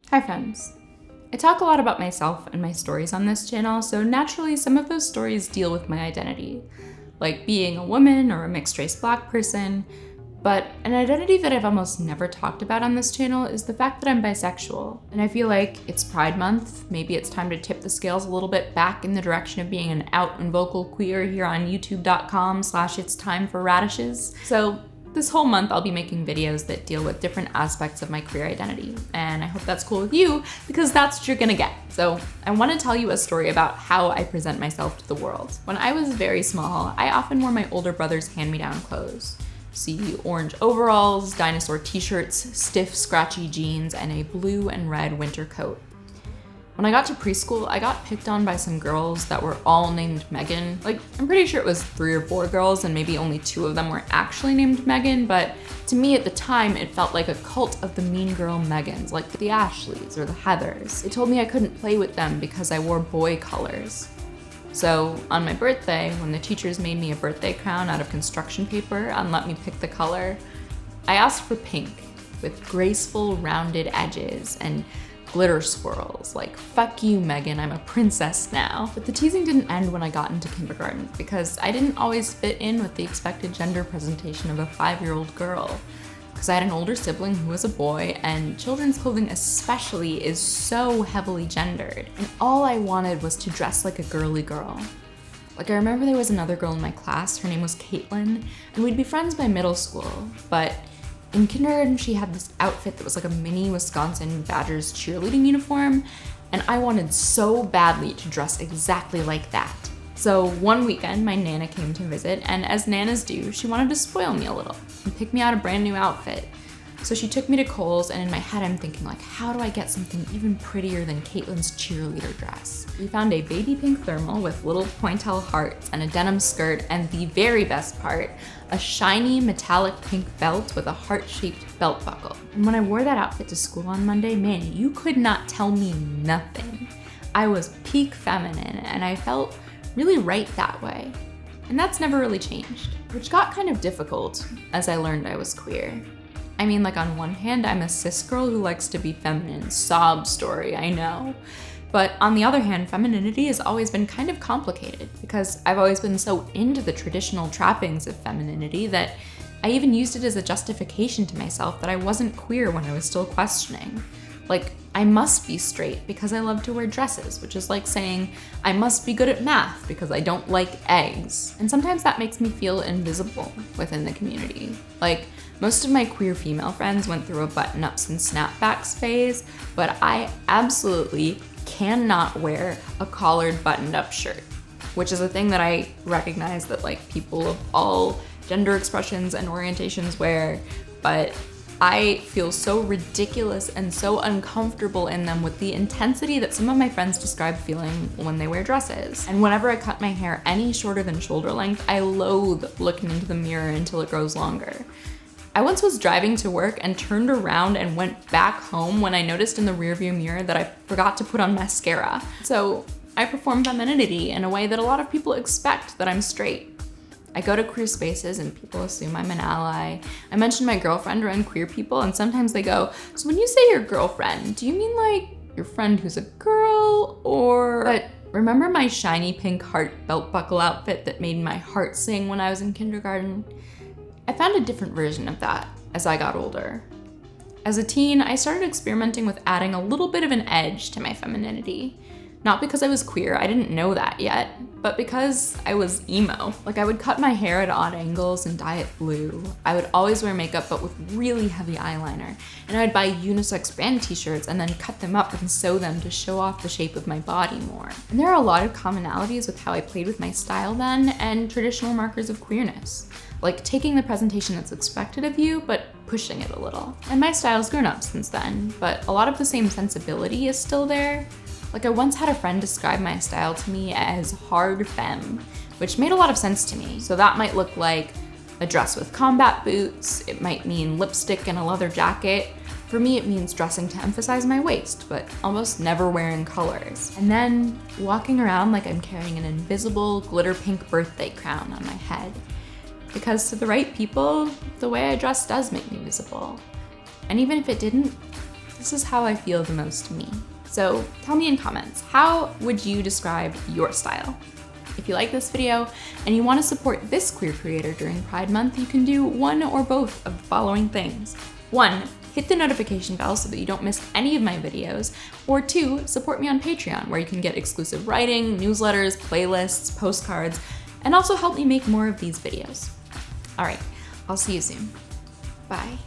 Hi friends. I talk a lot about myself and my stories on this channel, so naturally some of those stories deal with my identity, like being a woman or a mixed-race Black person, but an identity that I've almost never talked about on this channel is the fact that I'm bisexual. And I feel like it's Pride Month, maybe it's time to tip the scales a little bit back in the direction of being an out and vocal queer here on youtube.com/ItsTimeForRadishes. So this whole month I'll be making videos that deal with different aspects of my queer identity, and I hope that's cool with you because that's what you're gonna get. So I want to tell you a story about how I present myself to the world. When I was very small, I often wore my older brother's hand-me-down clothes. See orange overalls, dinosaur t-shirts, stiff scratchy jeans, and a blue and red winter coat. When I got to preschool, I got picked on by some girls that were all named Megan. Like, I'm pretty sure it was 3 or 4 girls and maybe only 2 of them were actually named Megan, but to me at the time, it felt like a cult of the mean girl Megans, like the Ashleys or the Heathers. They told me I couldn't play with them because I wore boy colors. So on my birthday, when the teachers made me a birthday crown out of construction paper and let me pick the color, I asked for pink with graceful rounded edges and glitter swirls, like, fuck you, Megan, I'm a princess now. But the teasing didn't end when I got into kindergarten because I didn't always fit in with the expected gender presentation of a 5-year-old girl. Because I had an older sibling who was a boy, and children's clothing especially is so heavily gendered. And all I wanted was to dress like a girly girl. Like, I remember there was another girl in my class, her name was Caitlin, and we'd be friends by middle school, but in kindergarten she had this outfit that was like a mini Wisconsin Badgers cheerleading uniform, and I wanted so badly to dress exactly like that. So one weekend, my Nana came to visit, and as Nanas do, she wanted to spoil me a little and pick me out a brand new outfit. So she took me to Kohl's, and in my head I'm thinking, like, how do I get something even prettier than Caitlin's cheerleader dress? We found a baby pink thermal with little pointelle hearts and a denim skirt, and the very best part, a shiny metallic pink belt with a heart-shaped belt buckle. And when I wore that outfit to school on Monday, man, you could not tell me nothing. I was peak feminine, and I felt really right that way. And that's never really changed, which got kind of difficult as I learned I was queer. I mean, like, on one hand, I'm a cis girl who likes to be feminine, sob story, I know. But on the other hand, femininity has always been kind of complicated because I've always been so into the traditional trappings of femininity that I even used it as a justification to myself that I wasn't queer when I was still questioning. Like, I must be straight because I love to wear dresses, which is like saying I must be good at math because I don't like eggs. And sometimes that makes me feel invisible within the community. Like, most of my queer female friends went through a button-ups and snapbacks phase, but I absolutely cannot wear a collared buttoned-up shirt, which is a thing that I recognize that, like, people of all gender expressions and orientations wear, but I feel so ridiculous and so uncomfortable in them with the intensity that some of my friends describe feeling when they wear dresses. And whenever I cut my hair any shorter than shoulder length, I loathe looking into the mirror until it grows longer. I once was driving to work and turned around and went back home when I noticed in the rearview mirror that I forgot to put on mascara. So I perform femininity in a way that a lot of people expect that I'm straight. I go to queer spaces and people assume I'm an ally. I mention my girlfriend around queer people and sometimes they go, so when you say your girlfriend, do you mean like your friend who's a girl or... But remember my shiny pink heart belt buckle outfit that made my heart sing when I was in kindergarten? I found a different version of that as I got older. As a teen, I started experimenting with adding a little bit of an edge to my femininity. Not because I was queer, I didn't know that yet, but because I was emo. Like, I would cut my hair at odd angles and dye it blue. I would always wear makeup but with really heavy eyeliner. And I would buy unisex band t-shirts and then cut them up and sew them to show off the shape of my body more. And there are a lot of commonalities with how I played with my style then and traditional markers of queerness. Like taking the presentation that's expected of you, but pushing it a little. And my style's grown up since then, but a lot of the same sensibility is still there. Like, I once had a friend describe my style to me as hard femme, which made a lot of sense to me. So that might look like a dress with combat boots, it might mean lipstick and a leather jacket. For me, it means dressing to emphasize my waist, but almost never wearing colors. And then walking around like I'm carrying an invisible glitter pink birthday crown on my head. Because to the right people, the way I dress does make me visible. And even if it didn't, this this is how I feel the most me. So tell me in comments, how would you describe your style? If you like this video and you want to support this queer creator during Pride Month, you can do one or both of the following things. 1, hit the notification bell so that you don't miss any of my videos. Or 2, support me on Patreon, where you can get exclusive writing, newsletters, playlists, postcards, and also help me make more of these videos. All right, I'll see you soon. Bye.